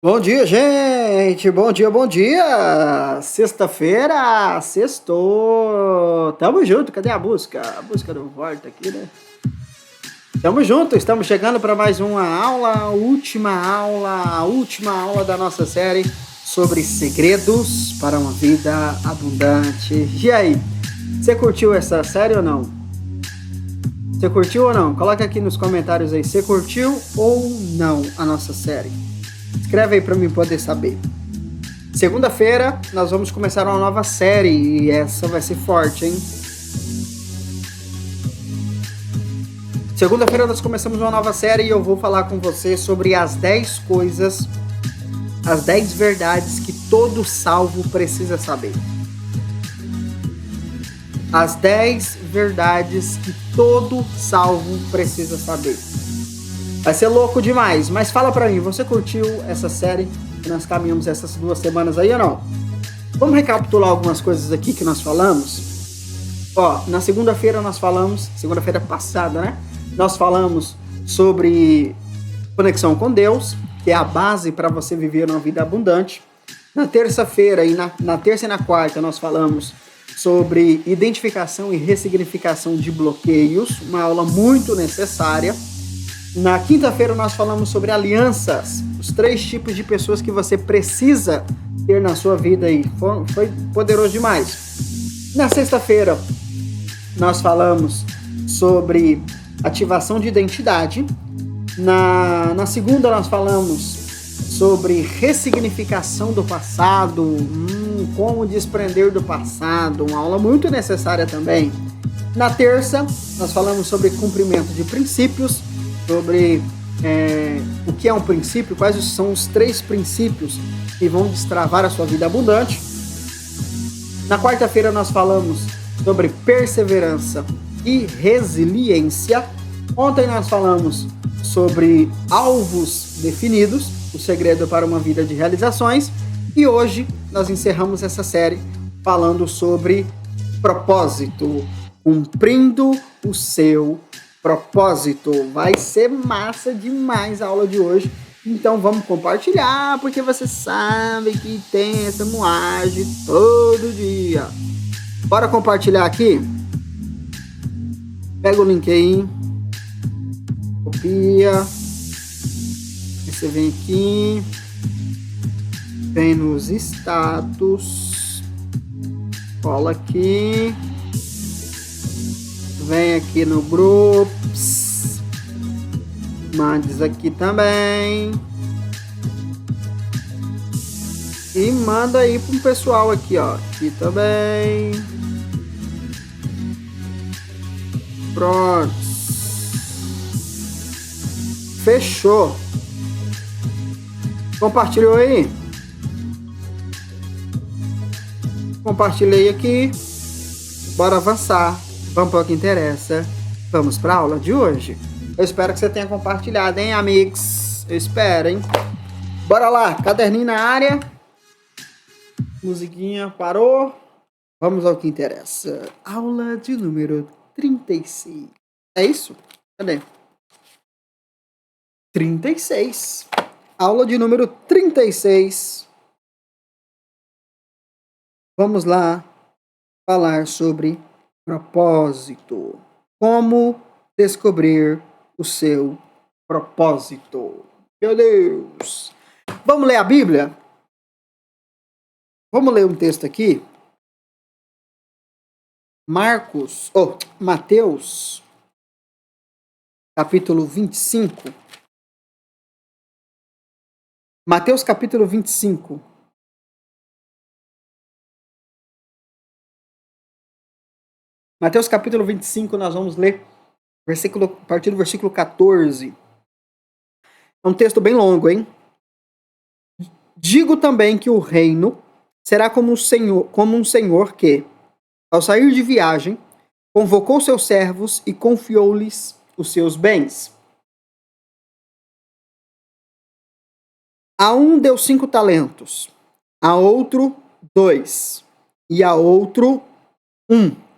Bom dia, gente! Bom dia, bom dia! Sexta-feira, sextou! Tamo junto, cadê a busca? A busca não volta aqui, né? Tamo junto, estamos chegando para mais uma aula, a última aula da nossa série sobre segredos para uma vida abundante. E aí, você curtiu essa série ou não? Você curtiu ou não? Coloca aqui nos comentários aí, você curtiu ou não a nossa série? Escreve aí para mim poder saber. Segunda-feira nós vamos começar uma nova série e essa vai ser forte, hein? Segunda-feira nós começamos uma nova série e eu vou falar com você sobre as 10 coisas, as 10 verdades que todo salvo precisa saber. As 10 verdades que todo salvo precisa saber. Vai ser louco demais, mas fala pra mim, você curtiu essa série que nós caminhamos essas 2 semanas aí ou não? Vamos recapitular algumas coisas aqui que nós falamos? Ó, na segunda-feira nós falamos, segunda-feira passada, né? Nós falamos sobre conexão com Deus, que é a base para você viver uma vida abundante. Na terça-feira e na terça e na quarta nós falamos sobre identificação e ressignificação de bloqueios, uma aula muito necessária. Na quinta-feira nós falamos sobre alianças, os 3 tipos de pessoas que você precisa ter na sua vida aí. Foi poderoso demais. Na sexta-feira nós falamos sobre ativação de identidade. Na segunda nós falamos sobre ressignificação do passado, como desprender do passado, uma aula muito necessária também. Na terça nós falamos sobre cumprimento de princípios, sobre o que é um princípio, quais são os 3 princípios que vão destravar a sua vida abundante. Na quarta-feira nós falamos sobre perseverança e resiliência. Ontem nós falamos sobre alvos definidos, o segredo para uma vida de realizações. E hoje nós encerramos essa série falando sobre propósito, cumprindo o seu propósito. Vai ser massa demais a aula de hoje. Então vamos compartilhar, porque você sabe que tem essa moagem todo dia. Bora compartilhar aqui? Pega o link aí. Copia. Você vem aqui. Vem nos status. Cola aqui. Vem aqui no Groups. Mandes aqui também. E manda aí pro pessoal aqui, ó. Aqui também. Pronto. Fechou. Compartilhou aí? Compartilhei aqui. Bora avançar. Vamos para o que interessa. Vamos para a aula de hoje. Eu espero que você tenha compartilhado, hein, amigos? Eu espero, hein? Bora lá, caderninho na área. Musiquinha parou. Vamos ao que interessa. Aula de número 36. É isso? Cadê? 36. Aula de número 36. Vamos lá falar sobre propósito. Como descobrir o seu propósito. Meu Deus! Vamos ler a Bíblia? Vamos ler um texto aqui. Mateus, capítulo 25. Mateus, capítulo 25. Mateus capítulo 25, nós vamos ler a partir do versículo 14. É um texto bem longo, hein? Digo também que o reino será como um senhor que, ao sair de viagem, convocou seus servos e confiou-lhes os seus bens. A um deu 5 talentos, a outro 2, e a outro 1.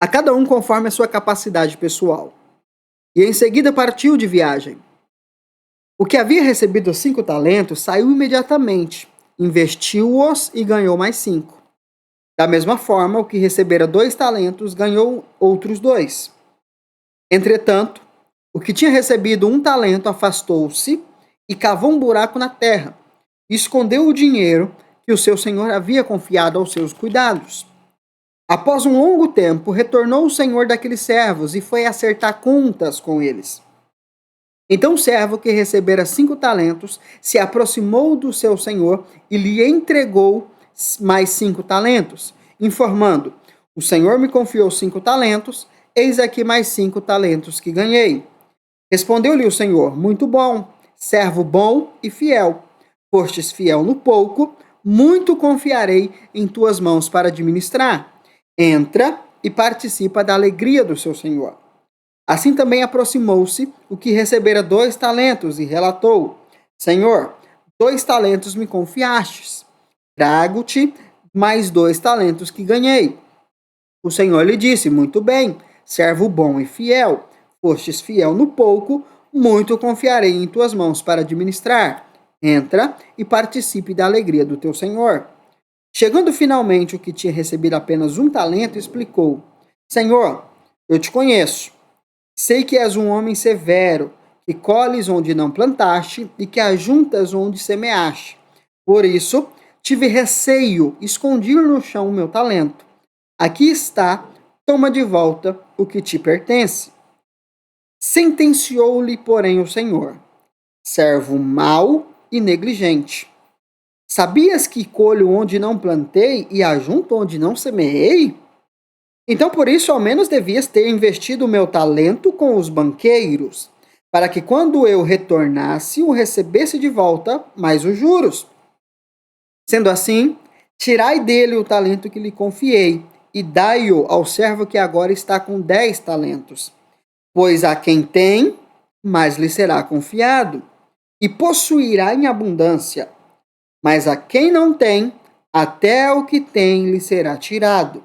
A cada um conforme a sua capacidade pessoal. E em seguida partiu de viagem. O que havia recebido os 5 talentos saiu imediatamente, investiu-os e ganhou mais 5. Da mesma forma, o que recebera 2 talentos ganhou outros 2. Entretanto, o que tinha recebido 1 talento afastou-se e cavou um buraco na terra, e escondeu o dinheiro que o seu senhor havia confiado aos seus cuidados. Após um longo tempo, retornou o senhor daqueles servos e foi acertar contas com eles. Então o servo que recebera 5 talentos se aproximou do seu senhor e lhe entregou mais 5 talentos, informando: o senhor me confiou 5 talentos, eis aqui mais 5 talentos que ganhei. Respondeu-lhe o senhor: muito bom, servo bom e fiel. Fostes fiel no pouco, muito confiarei em tuas mãos para administrar. Entra e participa da alegria do seu senhor. Assim também aproximou-se o que recebera 2 talentos e relatou: Senhor, 2 talentos me confiastes. Trago-te mais 2 talentos que ganhei. O Senhor lhe disse: muito bem, servo bom e fiel. Fostes fiel no pouco, muito confiarei em tuas mãos para administrar. Entra e participe da alegria do teu Senhor. Chegando finalmente o que tinha recebido apenas 1 talento, explicou: Senhor, eu te conheço. Sei que és um homem severo, que colhes onde não plantaste e que ajuntas onde semeaste. Por isso, tive receio, escondi no chão o meu talento. Aqui está, toma de volta o que te pertence. Sentenciou-lhe, porém, o Senhor: servo mau e negligente. Sabias que colho onde não plantei e ajunto onde não semeei? Então, por isso, ao menos devias ter investido o meu talento com os banqueiros, para que quando eu retornasse, o recebesse de volta mais os juros. Sendo assim, tirai dele o talento que lhe confiei, e dai-o ao servo que agora está com 10 talentos. Pois a quem tem, mais lhe será confiado, e possuirá em abundância. Mas a quem não tem, até o que tem lhe será tirado.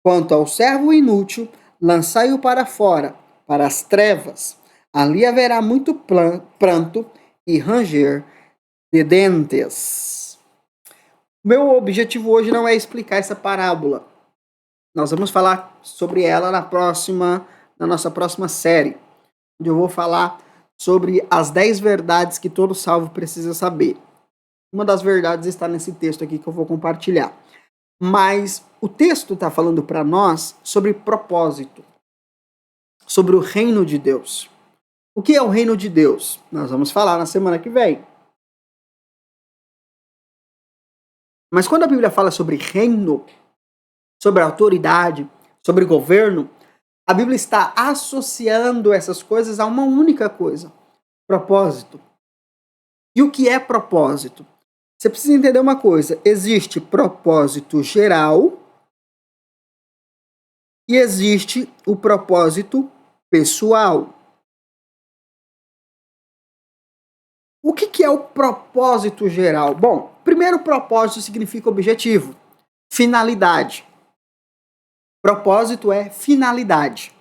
Quanto ao servo inútil, lançai-o para fora, para as trevas. Ali haverá muito pranto e ranger de dentes. Meu objetivo hoje não é explicar essa parábola. Nós vamos falar sobre ela na nossa próxima série, onde eu vou falar sobre as 10 verdades que todo salvo precisa saber. Uma das verdades está nesse texto aqui que eu vou compartilhar. Mas o texto está falando para nós sobre propósito, sobre o reino de Deus. O que é o reino de Deus? Nós vamos falar na semana que vem. Mas quando a Bíblia fala sobre reino, sobre autoridade, sobre governo, a Bíblia está associando essas coisas a uma única coisa: propósito. E o que é propósito? Você precisa entender uma coisa: existe propósito geral e existe o propósito pessoal. O que é o propósito geral? Bom, primeiro, propósito significa objetivo, finalidade. Propósito é finalidade.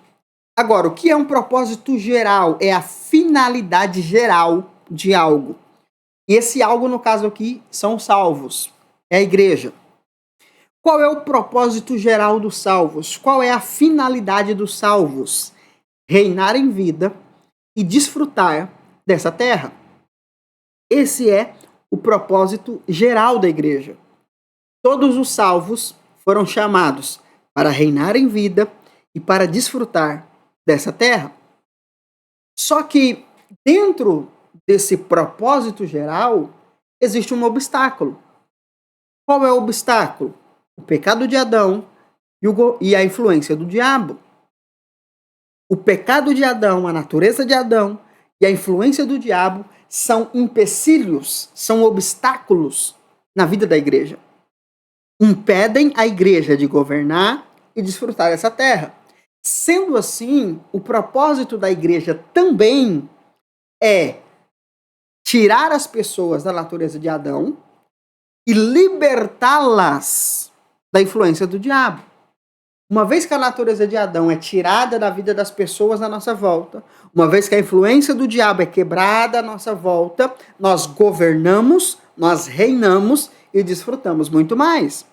Agora, o que é um propósito geral? É a finalidade geral de algo. E esse algo, no caso aqui, são os salvos. É a igreja. Qual é o propósito geral dos salvos? Qual é a finalidade dos salvos? Reinar em vida e desfrutar dessa terra. Esse é o propósito geral da igreja. Todos os salvos foram chamados para reinar em vida e para desfrutar dessa terra. Só que dentro desse propósito geral existe um obstáculo. Qual é o obstáculo? O pecado de Adão e a influência do diabo. O pecado de Adão, a natureza de Adão e a influência do diabo são empecilhos, são obstáculos na vida da igreja. Impedem a igreja de governar e desfrutar essa terra. Sendo assim, o propósito da igreja também é tirar as pessoas da natureza de Adão e libertá-las da influência do diabo. Uma vez que a natureza de Adão é tirada da vida das pessoas à nossa volta, uma vez que a influência do diabo é quebrada à nossa volta, nós governamos, nós reinamos e desfrutamos muito mais.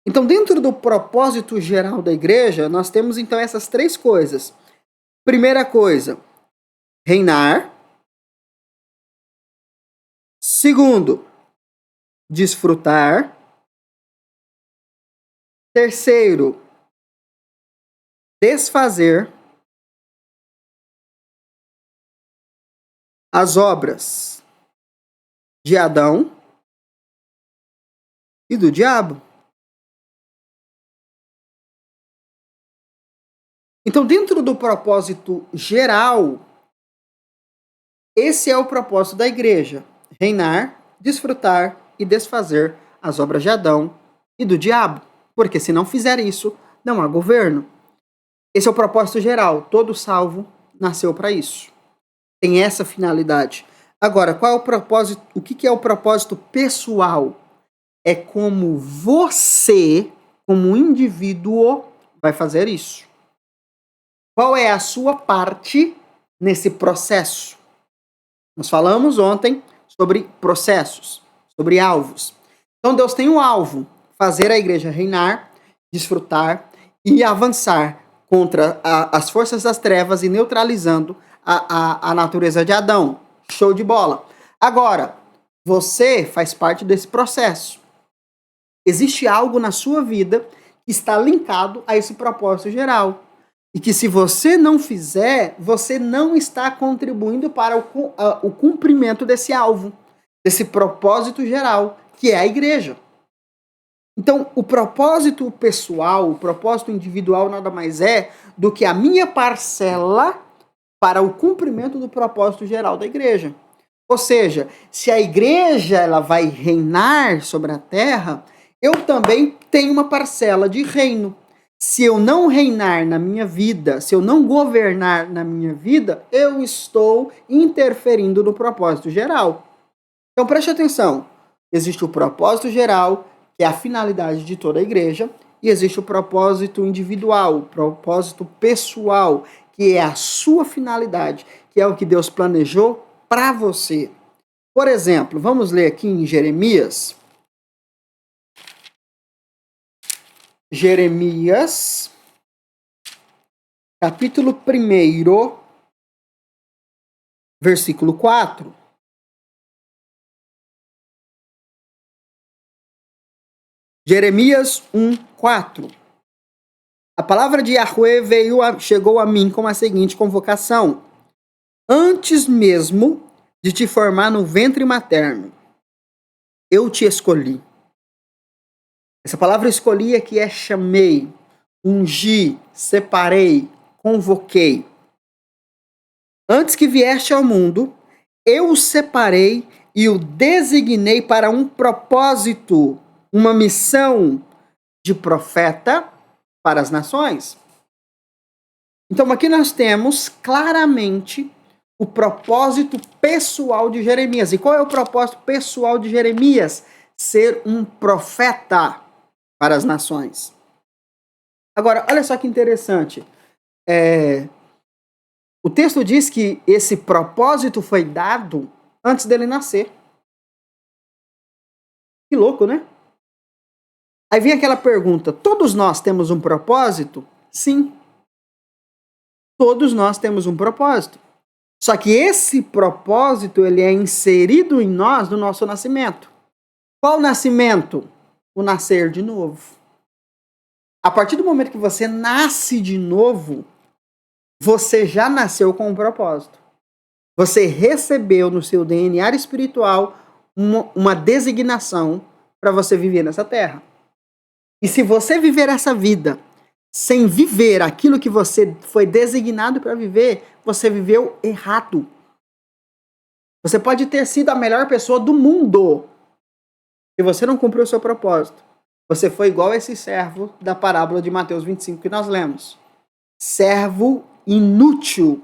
Então, dentro do propósito geral da igreja, nós temos então essas três coisas. Primeira coisa, reinar. Segundo, desfrutar. Terceiro, desfazer as obras de Adão e do diabo. Então, dentro do propósito geral, esse é o propósito da igreja: reinar, desfrutar e desfazer as obras de Adão e do diabo. Porque se não fizer isso, não há governo. Esse é o propósito geral. Todo salvo nasceu para isso. Tem essa finalidade. Agora, qual é o propósito? O que é o propósito pessoal? É como você, como indivíduo, vai fazer isso. Qual é a sua parte nesse processo? Nós falamos ontem sobre processos, sobre alvos. Então Deus tem um alvo: fazer a igreja reinar, desfrutar e avançar contra as forças das trevas e neutralizando a natureza de Adão. Show de bola. Agora, você faz parte desse processo. Existe algo na sua vida que está linkado a esse propósito geral. E que se você não fizer, você não está contribuindo para o cumprimento desse alvo, desse propósito geral, que é a igreja. Então, o propósito pessoal, o propósito individual nada mais é do que a minha parcela para o cumprimento do propósito geral da igreja. Ou seja, se a igreja ela vai reinar sobre a terra, eu também tenho uma parcela de reino. Se eu não reinar na minha vida, se eu não governar na minha vida, eu estou interferindo no propósito geral. Então preste atenção. Existe o propósito geral, que é a finalidade de toda a igreja, e existe o propósito individual, o propósito pessoal, que é a sua finalidade, que é o que Deus planejou para você. Por exemplo, vamos ler aqui em Jeremias. Jeremias, capítulo 1, versículo 4. Jeremias 1:4. A palavra de Yahweh chegou a mim com a seguinte convocação: antes mesmo de te formar no ventre materno, eu te escolhi. Essa palavra escolhi aqui é chamei, ungi, separei, convoquei. Antes que vieste ao mundo, eu o separei e o designei para um propósito, uma missão de profeta para as nações. Então aqui nós temos claramente o propósito pessoal de Jeremias. E qual é o propósito pessoal de Jeremias? Ser um profeta para as nações. Agora, olha só que interessante. O texto diz que esse propósito foi dado antes dele nascer. Que louco, né? Aí vem aquela pergunta: todos nós temos um propósito? Sim. Todos nós temos um propósito. Só que esse propósito ele é inserido em nós no nosso nascimento. Qual nascimento? O nascer de novo. A partir do momento que você nasce de novo, você já nasceu com um propósito. Você recebeu no seu DNA espiritual uma designação para você viver nessa terra. E se você viver essa vida sem viver aquilo que você foi designado para viver, você viveu errado. Você pode ter sido a melhor pessoa do mundo. Se você não cumpriu o seu propósito, você foi igual a esse servo da parábola de Mateus 25 que nós lemos. Servo inútil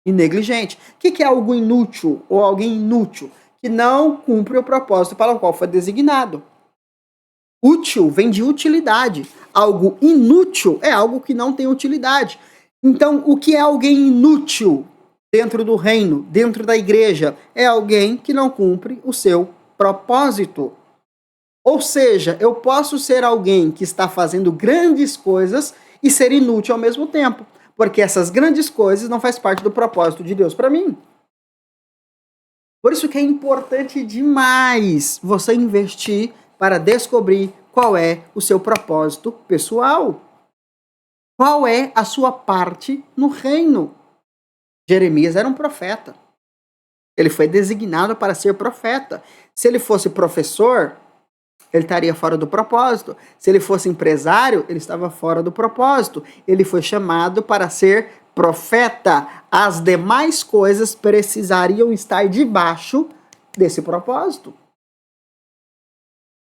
e negligente. O que é algo inútil ou alguém inútil? Que não cumpre o propósito para o qual foi designado. Útil vem de utilidade. algo inútil é algo que não tem utilidade. Então, o que é alguém inútil dentro do reino, dentro da igreja? É alguém que não cumpre o seu propósito. Ou seja, eu posso ser alguém que está fazendo grandes coisas e ser inútil ao mesmo tempo, porque essas grandes coisas não fazem parte do propósito de Deus para mim. Por isso que é importante demais você investir para descobrir qual é o seu propósito pessoal. Qual é a sua parte no reino? Jeremias era um profeta. Ele foi designado para ser profeta. Se ele fosse professor, ele estaria fora do propósito. Se ele fosse empresário, ele estava fora do propósito. Ele foi chamado para ser profeta. As demais coisas precisariam estar debaixo desse propósito.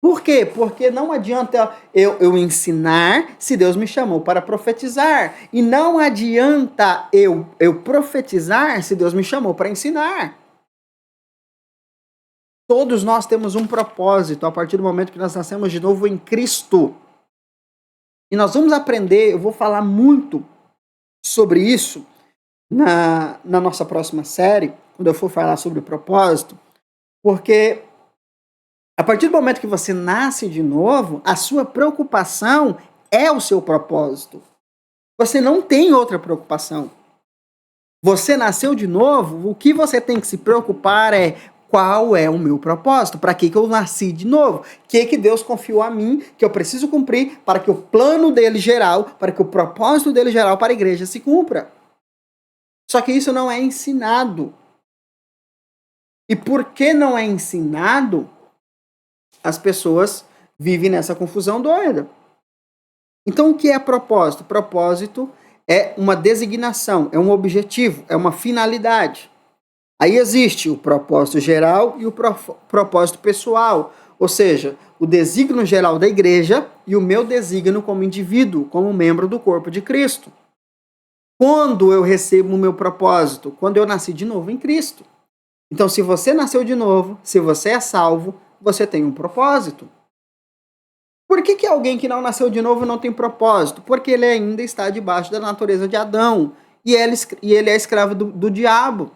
Por quê? Porque não adianta eu ensinar se Deus me chamou para profetizar. E não adianta eu profetizar se Deus me chamou para ensinar. Todos nós temos um propósito a partir do momento que nós nascemos de novo em Cristo. E nós vamos aprender, eu vou falar muito sobre isso na nossa próxima série, quando eu for falar sobre o propósito, porque a partir do momento que você nasce de novo, a sua preocupação é o seu propósito. Você não tem outra preocupação. Você nasceu de novo, o que você tem que se preocupar é: qual é o meu propósito? Para que eu nasci de novo? O que Deus confiou a mim que eu preciso cumprir para que o plano dele geral, para que o propósito dele geral para a igreja se cumpra? Só que isso não é ensinado. E por que não é ensinado, as pessoas vivem nessa confusão doida. Então, o que é propósito? Propósito é uma designação, é um objetivo, é uma finalidade. Aí existe o propósito geral e o propósito pessoal, ou seja, o desígnio geral da igreja e o meu desígnio como indivíduo, como membro do corpo de Cristo. Quando eu recebo o meu propósito? Quando eu nasci de novo em Cristo. Então, se você nasceu de novo, se você é salvo, você tem um propósito. Por que alguém que não nasceu de novo não tem propósito? Porque ele ainda está debaixo da natureza de Adão e ele é escravo do diabo.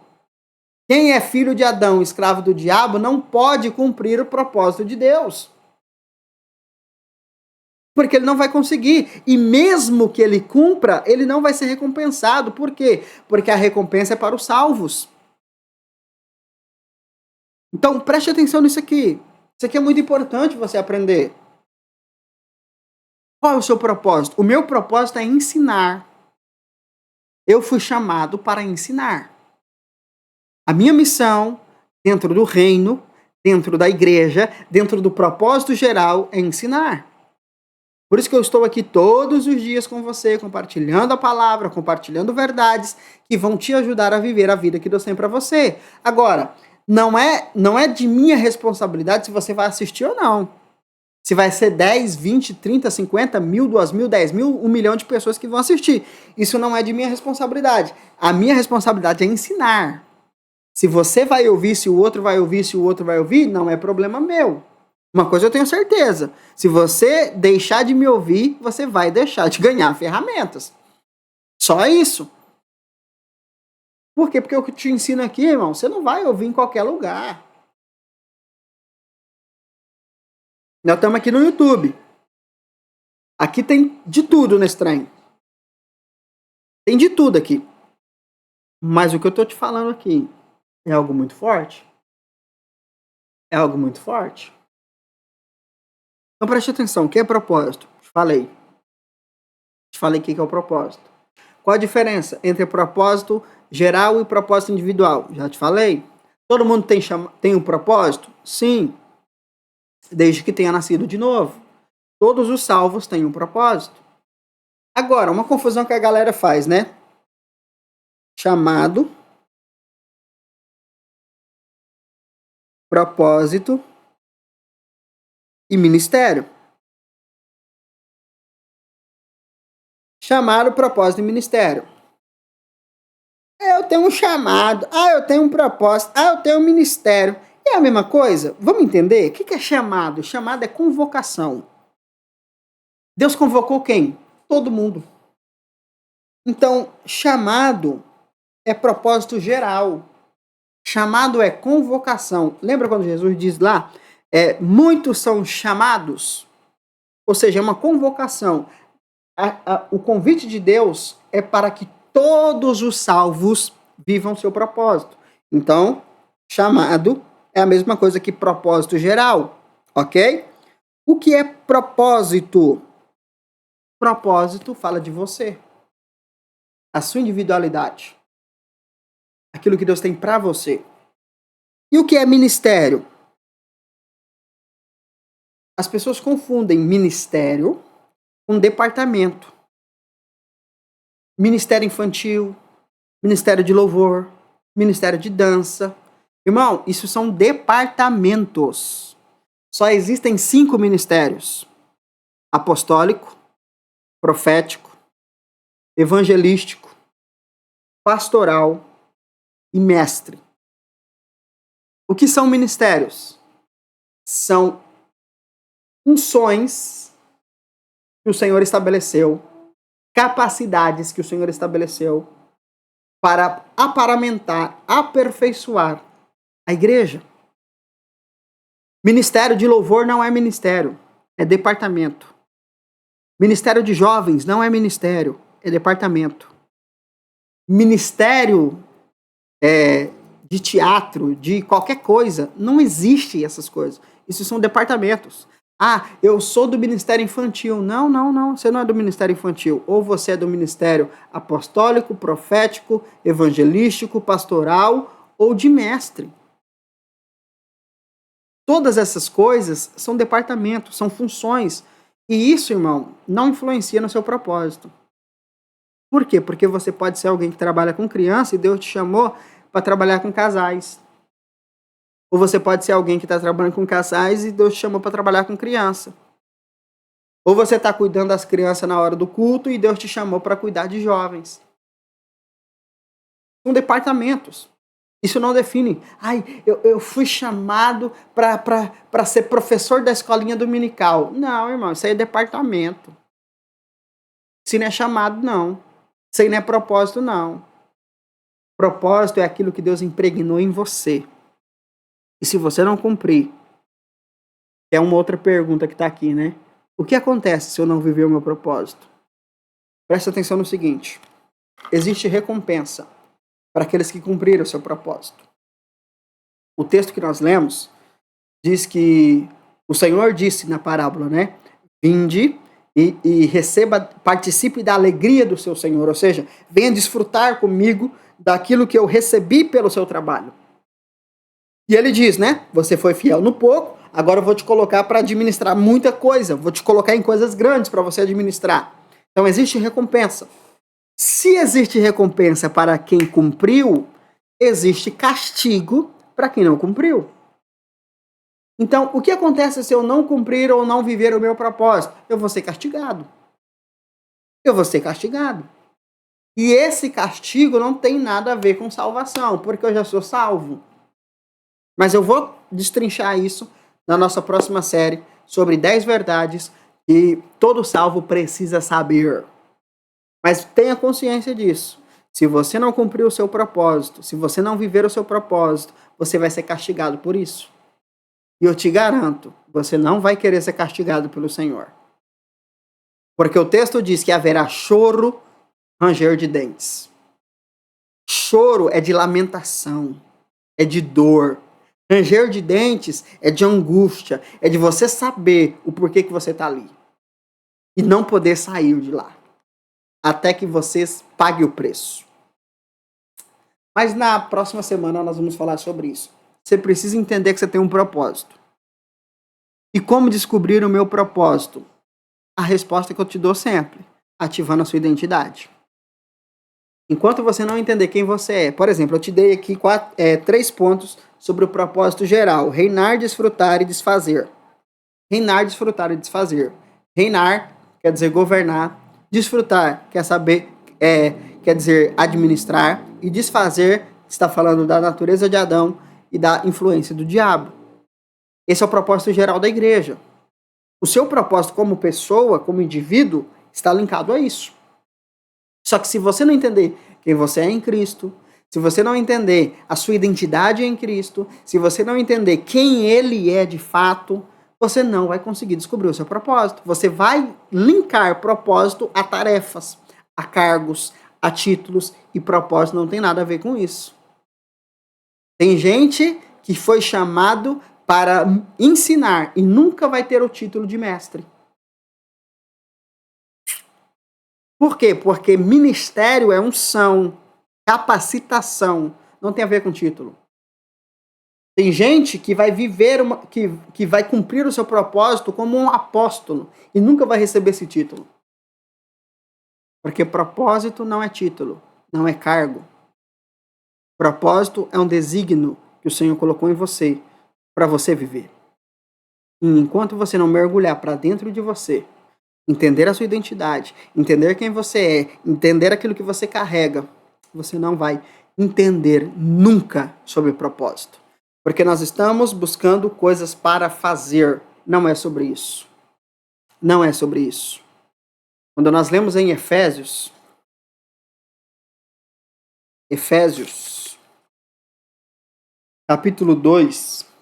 Quem é filho de Adão, escravo do diabo, não pode cumprir o propósito de Deus. Porque ele não vai conseguir. E mesmo que ele cumpra, ele não vai ser recompensado. Por quê? Porque a recompensa é para os salvos. Então, preste atenção nisso aqui. Isso aqui é muito importante você aprender. Qual é o seu propósito? O meu propósito é ensinar. Eu fui chamado para ensinar. A minha missão, dentro do reino, dentro da igreja, dentro do propósito geral, é ensinar. Por isso que eu estou aqui todos os dias com você, compartilhando a palavra, compartilhando verdades que vão te ajudar a viver a vida que Deus tem para você. Agora, não é de minha responsabilidade se você vai assistir ou não. Se vai ser 10, 20, 30, 50, 1.000, 2.000, 10.000, 1 milhão de pessoas que vão assistir. Isso não é de minha responsabilidade. A minha responsabilidade é ensinar. Se você vai ouvir, se o outro vai ouvir, se o outro vai ouvir, não é problema meu. Uma coisa eu tenho certeza. Se você deixar de me ouvir, você vai deixar de ganhar ferramentas. Só isso. Por quê? Porque o que eu te ensino aqui, irmão, você não vai ouvir em qualquer lugar. Nós estamos aqui no YouTube. Aqui tem de tudo nesse trem. Tem de tudo aqui. Mas o que eu estou te falando aqui é algo muito forte? É algo muito forte? Então preste atenção, o que é propósito? Te falei o que é o propósito. Qual a diferença entre propósito geral e propósito individual? Já te falei. Todo mundo tem um propósito? Sim. Desde que tenha nascido de novo. Todos os salvos têm um propósito. Agora, uma confusão que a galera faz, né? Chamado, propósito e ministério. Chamado, propósito e ministério. Eu tenho um chamado, eu tenho um propósito, eu tenho um ministério. É a mesma coisa? Vamos entender? O que é chamado? Chamado é convocação. Deus convocou quem? Todo mundo. Então, chamado é propósito geral. Chamado é convocação. Lembra quando Jesus diz lá, muitos são chamados? Ou seja, é uma convocação. O convite de Deus é para que todos os salvos vivam seu propósito. Então, chamado é a mesma coisa que propósito geral, ok? O que é propósito? Propósito fala de você, a sua individualidade, aquilo que Deus tem para você. E o que é ministério? As pessoas confundem ministério com departamento. Ministério infantil, ministério de louvor, ministério de dança. Irmão, isso são departamentos. Só existem 5 ministérios: apostólico, profético, evangelístico, pastoral e mestre. O que são ministérios? São funções que o Senhor estabeleceu, capacidades que o Senhor estabeleceu para aparamentar, aperfeiçoar a igreja. Ministério de louvor não é ministério, é departamento. Ministério de jovens não é ministério, é departamento. Ministério de teatro, de qualquer coisa, não existe essas coisas. Isso são departamentos. Ah, eu sou do ministério infantil. Não, você não é do ministério infantil. Ou você é do ministério apostólico, profético, evangelístico, pastoral ou de mestre. Todas essas coisas são departamentos, são funções. E isso, irmão, não influencia no seu propósito. Por quê? Porque você pode ser alguém que trabalha com criança e Deus te chamou para trabalhar com casais. Ou você pode ser alguém que está trabalhando com casais e Deus te chamou para trabalhar com criança. Ou você está cuidando das crianças na hora do culto e Deus te chamou para cuidar de jovens. São departamentos. Isso não define. Eu fui chamado para ser professor da escolinha dominical. Não, irmão, isso aí é departamento. Isso não é chamado, não. Isso aí não é propósito, não. Propósito é aquilo que Deus impregnou em você. E se você não cumprir, é uma outra pergunta que está aqui, né? O que acontece se eu não viver o meu propósito? Presta atenção no seguinte. Existe recompensa para aqueles que cumpriram o seu propósito. O texto que nós lemos diz que o Senhor disse na parábola, né? Vinde e receba, participe da alegria do seu Senhor. Ou seja, venha desfrutar comigo daquilo que eu recebi pelo seu trabalho. E ele diz, né? Você foi fiel no pouco, agora eu vou te colocar para administrar muita coisa. Vou te colocar em coisas grandes para você administrar. Então existe recompensa. Se existe recompensa para quem cumpriu, existe castigo para quem não cumpriu. Então, o que acontece se eu não cumprir ou não viver o meu propósito? Eu vou ser castigado. Eu vou ser castigado. E esse castigo não tem nada a ver com salvação, porque eu já sou salvo. Mas eu vou destrinchar isso na nossa próxima série sobre 10 verdades que todo salvo precisa saber. Mas tenha consciência disso. Se você não cumprir o seu propósito, se você não viver o seu propósito, você vai ser castigado por isso. E eu te garanto, você não vai querer ser castigado pelo Senhor. Porque o texto diz que haverá choro, ranger de dentes. Choro é de lamentação, é de dor. Ranger de dentes é de angústia, é de você saber o porquê que você está ali. E não poder sair de lá. Até que vocês paguem o preço. Mas na próxima semana nós vamos falar sobre isso. Você precisa entender que você tem um propósito. E como descobrir o meu propósito? A resposta que eu te dou sempre. Ativando a sua identidade. Enquanto você não entender quem você é. Por exemplo, eu te dei aqui 3 pontos sobre o propósito geral. Reinar, desfrutar e desfazer. Reinar, desfrutar e desfazer. Reinar quer dizer governar. Desfrutar quer dizer administrar. E desfazer está falando da natureza de Adão e da influência do diabo. Esse é o propósito geral da igreja. O seu propósito como pessoa, como indivíduo, está linkado a isso. Só que se você não entender quem você é em Cristo, se você não entender a sua identidade em Cristo, se você não entender quem Ele é de fato, você não vai conseguir descobrir o seu propósito. Você vai linkar propósito a tarefas, a cargos, a títulos, e propósito não tem nada a ver com isso. Tem gente que foi chamado para ensinar e nunca vai ter o título de mestre. Por quê? Porque ministério é unção, capacitação, não tem a ver com título. Tem gente que vai viver, que vai cumprir o seu propósito como um apóstolo e nunca vai receber esse título. Porque propósito não é título, não é cargo. Propósito é um desígnio que o Senhor colocou em você para você viver. E enquanto você não mergulhar para dentro de você, entender a sua identidade, entender quem você é, entender aquilo que você carrega, você não vai entender nunca sobre propósito. Porque nós estamos buscando coisas para fazer. Não é sobre isso. Não é sobre isso. Quando nós lemos em Efésios, capítulo 2,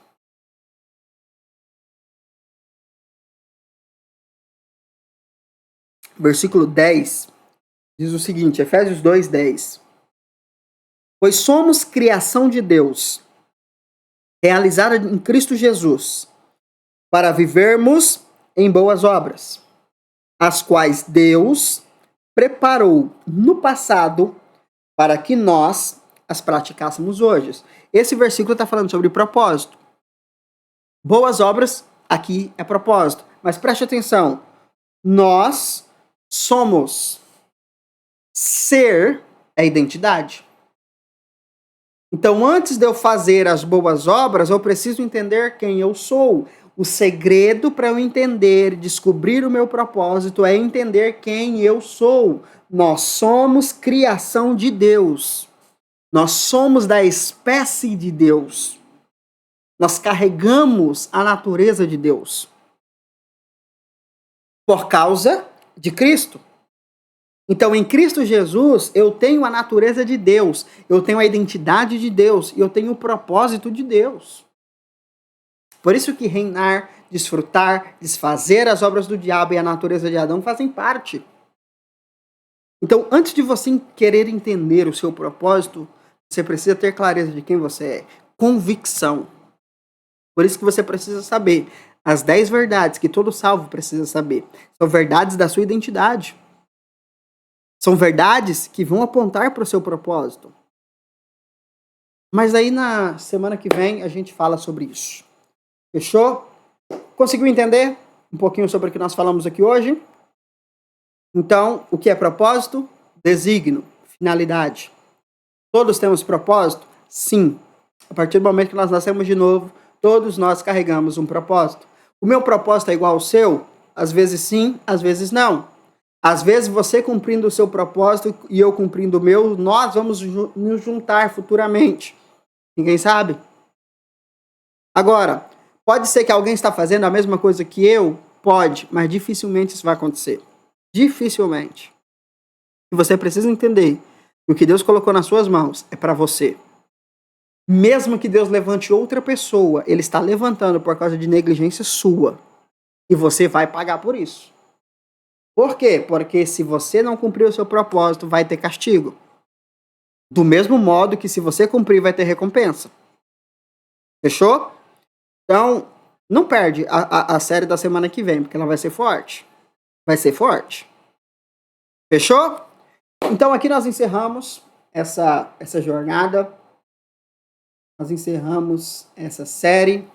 versículo 10, diz o seguinte, Efésios 2, 10. Pois somos criação de Deus, realizada em Cristo Jesus, para vivermos em boas obras, as quais Deus preparou no passado para que nós as praticássemos hoje. Esse versículo está falando sobre propósito. Boas obras, aqui é propósito. Mas preste atenção, nós somos. Ser é identidade. Então, antes de eu fazer as boas obras, eu preciso entender quem eu sou. O segredo para eu entender, descobrir o meu propósito é entender quem eu sou. Nós somos criação de Deus. Nós somos da espécie de Deus. Nós carregamos a natureza de Deus. Por causa de Cristo. Então, em Cristo Jesus, eu tenho a natureza de Deus, eu tenho a identidade de Deus e eu tenho o propósito de Deus. Por isso que reinar, desfrutar, desfazer as obras do diabo e a natureza de Adão fazem parte. Então, antes de você querer entender o seu propósito, você precisa ter clareza de quem você é. Convicção. Por isso que você precisa saber as 10 verdades que todo salvo precisa saber. São verdades da sua identidade. São verdades que vão apontar para o seu propósito. Mas aí na semana que vem a gente fala sobre isso. Fechou? Conseguiu entender um pouquinho sobre o que nós falamos aqui hoje? Então, o que é propósito? Desígnio, finalidade. Todos temos propósito? Sim. A partir do momento que nós nascemos de novo, todos nós carregamos um propósito. O meu propósito é igual ao seu? Às vezes sim, às vezes não. Às vezes você cumprindo o seu propósito e eu cumprindo o meu, nós vamos nos juntar futuramente. Ninguém sabe? Agora, pode ser que alguém está fazendo a mesma coisa que eu? Pode, mas dificilmente isso vai acontecer. Dificilmente. E você precisa entender que o que Deus colocou nas suas mãos é para você. Mesmo que Deus levante outra pessoa, Ele está levantando por causa de negligência sua. E você vai pagar por isso. Por quê? Porque se você não cumprir o seu propósito, vai ter castigo. Do mesmo modo que se você cumprir, vai ter recompensa. Fechou? Então, não perde a série da semana que vem, porque ela vai ser forte. Vai ser forte. Fechou? Então, aqui nós encerramos essa jornada. Nós encerramos essa série.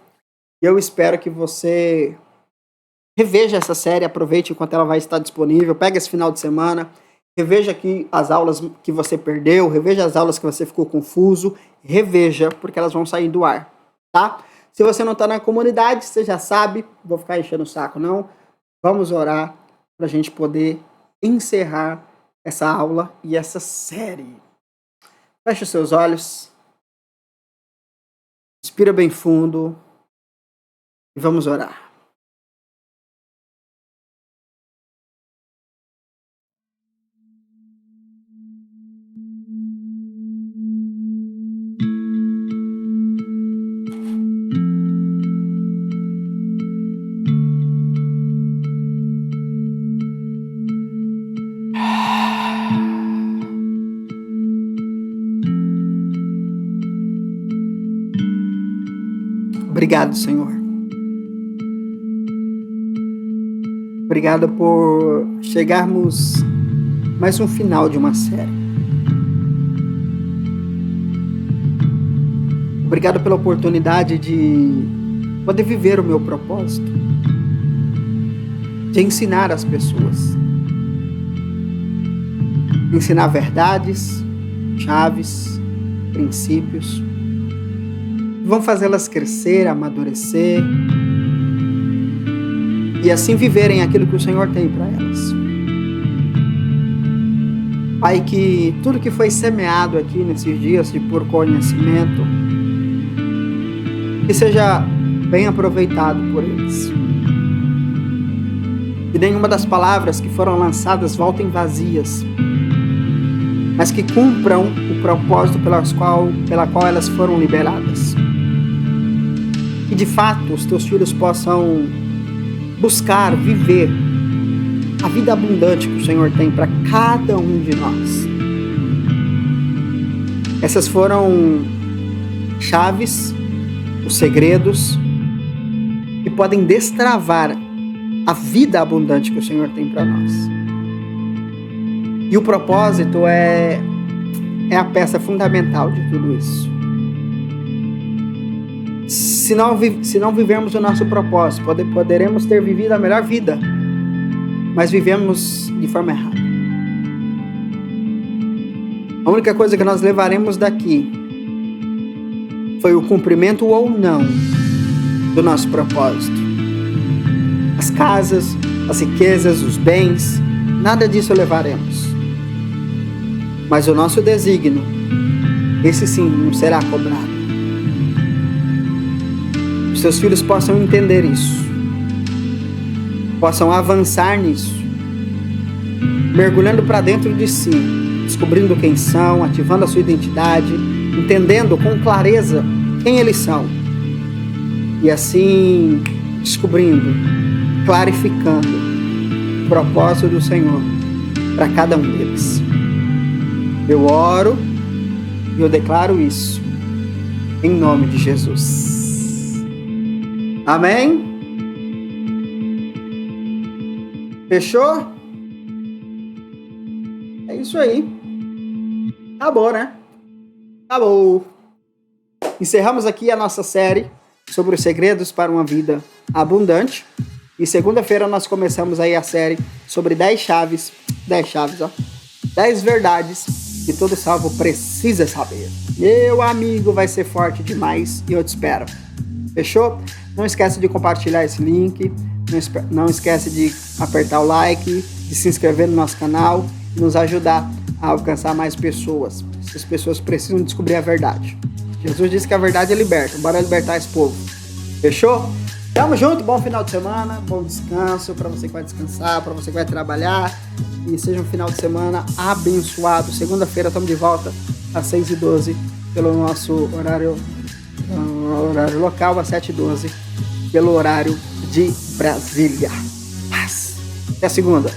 E eu espero que você reveja essa série, aproveite enquanto ela vai estar disponível, pega esse final de semana, reveja aqui as aulas que você perdeu, reveja as aulas que você ficou confuso, reveja, porque elas vão sair do ar, tá? Se você não está na comunidade, você já sabe, vou ficar enchendo o saco não, vamos orar para a gente poder encerrar essa aula e essa série. Feche os seus olhos, respira bem fundo e vamos orar. Obrigado, Senhor. Obrigado por chegarmos mais um final de uma série. Obrigado pela oportunidade de poder viver o meu propósito, de ensinar as pessoas, ensinar verdades, chaves, princípios, que vão fazê-las crescer, amadurecer e assim viverem aquilo que o Senhor tem para elas. Pai, que tudo que foi semeado aqui nesses dias de puro conhecimento, que seja bem aproveitado por eles. Que nenhuma das palavras que foram lançadas voltem vazias, mas que cumpram o propósito pela qual elas foram liberadas. Que de fato os teus filhos possam buscar viver a vida abundante que o Senhor tem para cada um de nós. Essas foram chaves, os segredos que podem destravar a vida abundante que o Senhor tem para nós. E o propósito é a peça fundamental de tudo isso. Se não vivermos o nosso propósito, poderemos ter vivido a melhor vida, mas vivemos de forma errada. A única coisa que nós levaremos daqui foi o cumprimento ou não do nosso propósito. As casas, as riquezas, os bens, nada disso levaremos. Mas o nosso desígnio, esse sim, não será cobrado. Os seus filhos possam entender isso, possam avançar nisso, mergulhando para dentro de si, descobrindo quem são, ativando a sua identidade, entendendo com clareza quem eles são e assim descobrindo, clarificando o propósito do Senhor para cada um deles. Eu oro e eu declaro isso em nome de Jesus. Amém? Fechou? É isso aí. Acabou, né? Acabou. Encerramos aqui a nossa série sobre os segredos para uma vida abundante. E segunda-feira nós começamos aí a série sobre 10 chaves, 10 verdades que todo salvo precisa saber. Meu amigo, vai ser forte demais e eu te espero. Fechou? Não esquece de compartilhar esse link, não esquece de apertar o like, de se inscrever no nosso canal e nos ajudar a alcançar mais pessoas. Essas pessoas precisam descobrir a verdade. Jesus disse que a verdade é liberta. Bora libertar esse povo. Fechou? Tamo junto, bom final de semana, bom descanso para você que vai descansar, para você que vai trabalhar. E seja um final de semana abençoado. Segunda-feira estamos de volta às 6h12 pelo nosso horário local, às 7h12 pelo horário de Brasília. Paz. Até segunda.